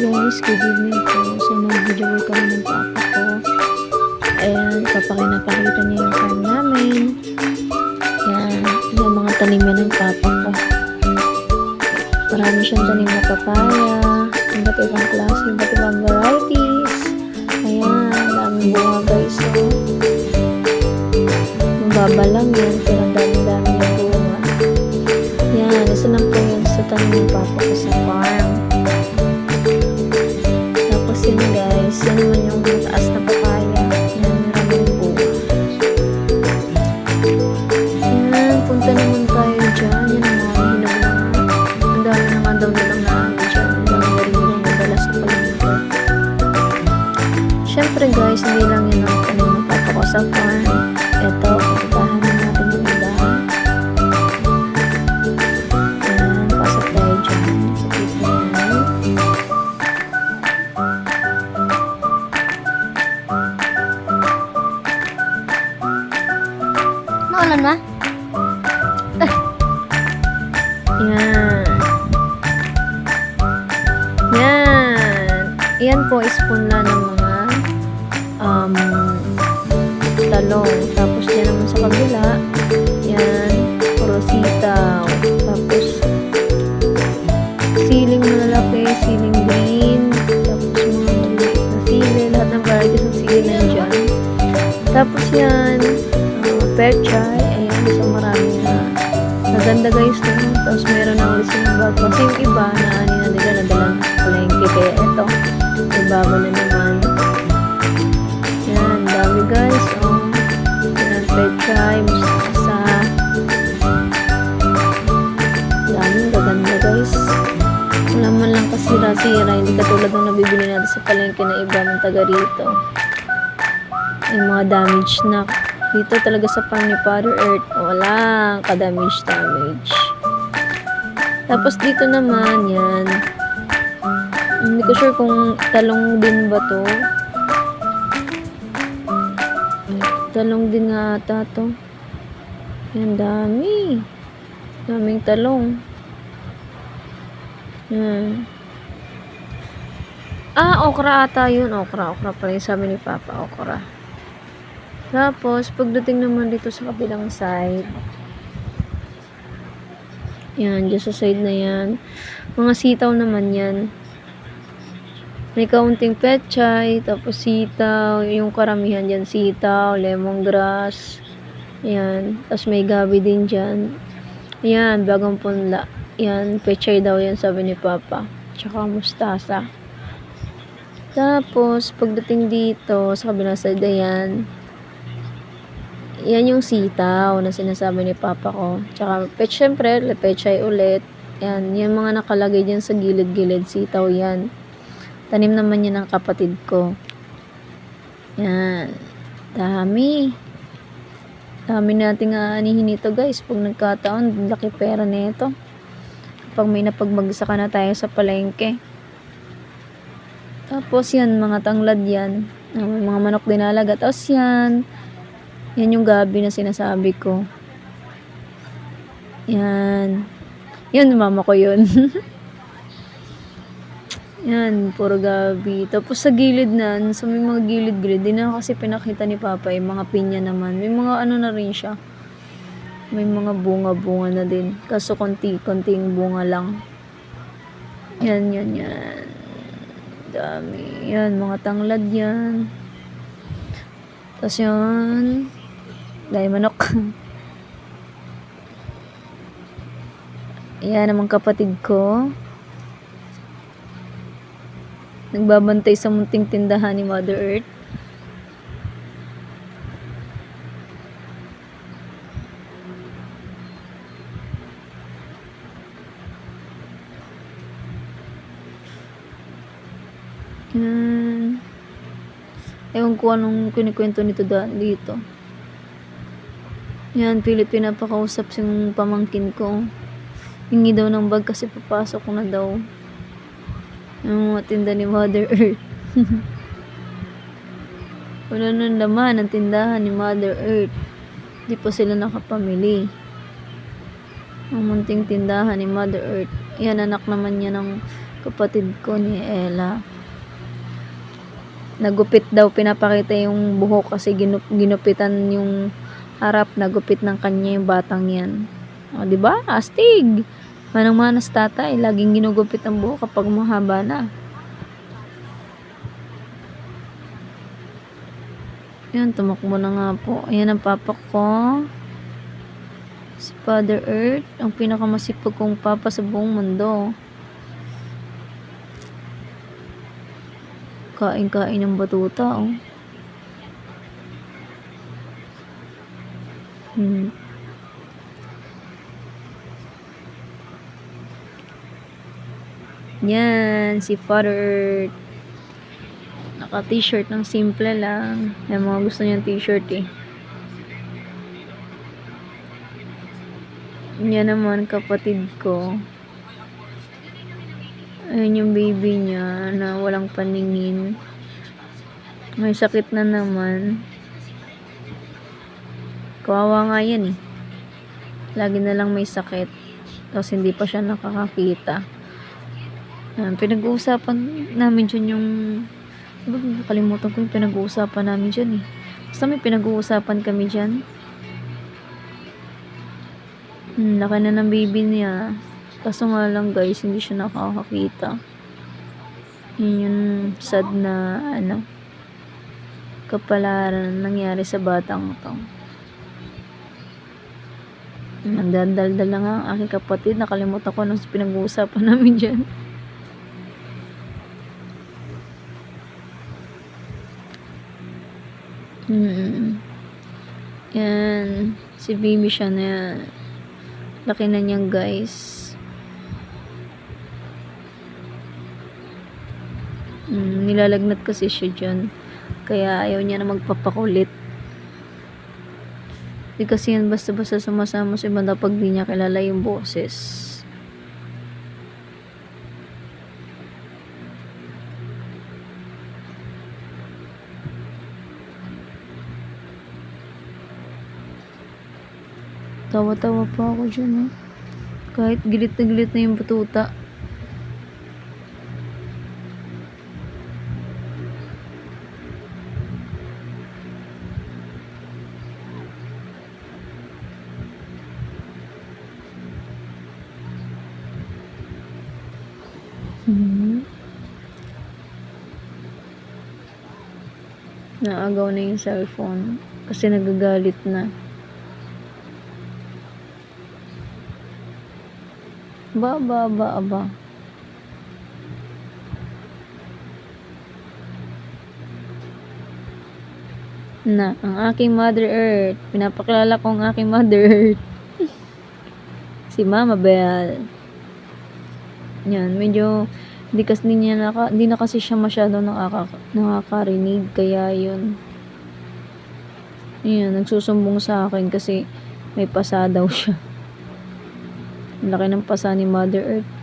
guys, good evening po. So, mag-video call kami ng papa ko. Ayan, napakita niya yung farm namin. Ayan, yung mga taniman ng papa ko. Marami siyang tanim na papaya, iba't ibang klase, iba't ibang varieties. Ayan, daming bunga guys. So, mababa lang yun, pero ang dami-dami yung bunga. Ayan, isa lang po yun sa tanim ng papa ko sa farm. Yun guys, yan naman yung taas na papaya. Yan, maraming bunga. Yan, punta naman tayo dyan. Yan ang mga hinog na. Ang dami na nga daw nilang namin dyan. Ang dami na rin nilang nadala sa palengke. Syempre guys, hindi lang yun ang tanim ng papa ko sa farm. Ito, pagkakahan na natin yung iba. Yan, pasok tayo dyan. Sa tipo yan. Naulan ma? Yan. Yan. Yan po is punla ng mga talong. Tapos yan naman sa kabila. Yan. Puro sitaw. Tapos siling malalaki, siling green. Tapos mga maliit na sili. Lahat ng varieties ng sili nandyan. Tapos yan. Pechay, ayan, so marami na maganda guys no? Tapos meron na ulit silang bago kasi yung iba na nila nadala ng palengke, kaya eto may bago na naman. Yan, dami guys, oh. Yan, pechay, mustasa, daming gaganda guys. Wala man lang kasira-sira, hindi katulad ng nabibili natin sa palengke na iba ng taga rito. Yung mga damage na. Dito talaga sa farm ni Father Earth, walang ka-damage. Tapos dito naman, yan. Hindi ko sure kung talong din ba to. Talong din nga ata to. Yan, dami. Daming talong. Yan. Okra ata yun. Okra pala yung sabi ni Papa, okra. Tapos, pagdating naman dito sa kabilang side, yan, dyan sa side na yan, mga sitaw naman yan. May kaunting pechay, tapos sitaw, yung karamihan dyan, sitaw, lemongrass, yan, tapos may gabi din dyan. Yan, bagong punla. Yan, pechay daw yan, sabi ni Papa. Tsaka mustasa. Tapos, pagdating dito, sa kabilang side, yan, yan yung sitaw na sinasabi ni Papa ko. Tsaka, syempre, pechay ulit. Yan, yung mga nakalagay dyan sa gilid-gilid, sitaw yan. Tanim naman yan ng kapatid ko. Yan. Dami. Dami nating aanihin ito guys. Pag nagkataon, laki pera nito. Pag may napagbagsakan na tayo sa palengke. Tapos yan, mga tanglad yan. May mga manok dinalaga. Tapos yan. Yan yung gabi na sinasabi ko. Yan. Yan, mama ko yun. Yan, puro gabi. Tapos sa gilid na, sa may mga gilid-gilid, di na kasi pinakita ni Papa yung mga pinya naman. May mga ano na rin siya. May mga bunga-bunga na din. Kaso konting bunga lang. Yan. Dami. Yan, mga tanglad yan. Tapos yan. Dahil manok. Yan naman kapatid ko. Nagbabantay sa munting tindahan ni Mother Earth. Yan. Ewan ko anong kinikwento nito dito. Yan, pilit pinapakausap yung pamangkin ko. Hingi daw ng bag kasi papasok na daw. Yung mga tinda ni Mother Earth. Wala nang laman ang tindahan ni Mother Earth. Di pa sila nakapamili. Ang munting tindahan ni Mother Earth. Yan, anak naman niya ng kapatid ko ni Ella. Nagupit daw, pinapakita yung buhok kasi ginupitan yung harap, nagupit ng kanya yung batang yan. O, di ba? Astig. Manang-mana sa tatay, laging ginugupit ang buhok kapag mahaba na. Yan, tumakbo na nga po. Ayan ang papa ko. Si Father Earth, ang pinakamasipag kong papa sa buong mundo. Kain-kain ng batuta, oh. Yan, si Father Earth. Naka-t-shirt ng simple lang. Yung mga gusto niyang t-shirt eh. Yan naman, kapatid ko. Ayun yung baby niya na walang paningin. May sakit na naman. Kawawa nga yan eh. Lagi na lang may sakit. Tapos hindi pa siya nakakakita. Pinag-uusapan namin dyan yung... Nakalimutan ko yung pinag-uusapan namin dyan eh. Basta may pinag-uusapan kami dyan. Laki na ng baby niya. Kaso nga lang guys, hindi siya nakakakita. Yun yung sad na kapalaran nangyari sa batang to. Nagdadaldal lang ang aking kapatid. Nakalimutan ko nung pinag-uusapan namin dyan. Yan. Si baby siya na yan. Laki na niyan guys. Nilalagnat kasi siya dyan. Kaya ayaw niya na magpapakulit. Di kasi yan basta-basta sumasama sa ibang pag di niya kilala yung boses. Tawa-tawa pa ako dyan, kahit gilit na yung batuta. Naagaw na yung cellphone kasi nagagalit na. Ba. Na, ang aking Mother Earth. Pinapakilala ko ang aking Mother Earth. Si Mama Belle. Yan, medyo hindi na kasi siya masyado nakakarinig, kaya yun. Yan, nagsusumbong sa akin kasi may pasa daw siya. Laki ng pasa ni Mother Earth.